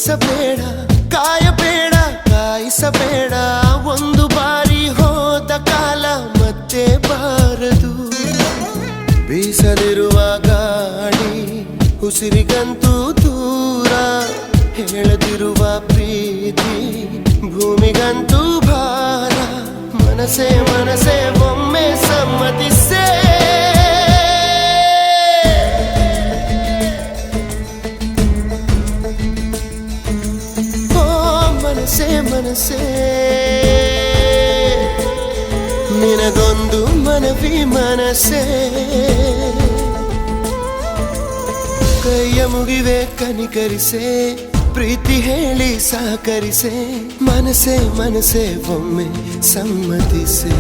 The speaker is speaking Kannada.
ಬಯಸಬೇಡ, ಕಾಯಬೇಡ, ಕಾಯಿಸಬೇಡ. ಒಂದು ಬಾರಿ ಹೋದ ಕಾಲ ಮತ್ತೆ ಬಾರದು. ಬೀಸದಿರುವ ಗಾಳಿ ಉಸಿರಿಗಂತೂ ದೂರ, ಹೇಳದಿರುವ ಪ್ರೀತಿ ಭೂಮಿಗಂತೂ ಭಾರ. ಮನಸೇ ಮನಸೇ ಒಮ್ಮೆ ಸಮ್ಮತಿಸೇ. ಮನಸೇ ಮನಸೇ ನಿನಗೊಂದು ಮನವಿ ಮನಸೇ. ಕೈಯ ಮುಗಿವೆ ಕನಿಕರಿಸೆ, ಪ್ರೀತಿ ಹೇಳಿ ಸಹಕರಿಸೆ. ಮನಸೇ ಮನಸೇ ಒಮ್ಮೆ ಸಮ್ಮತಿಸೆ.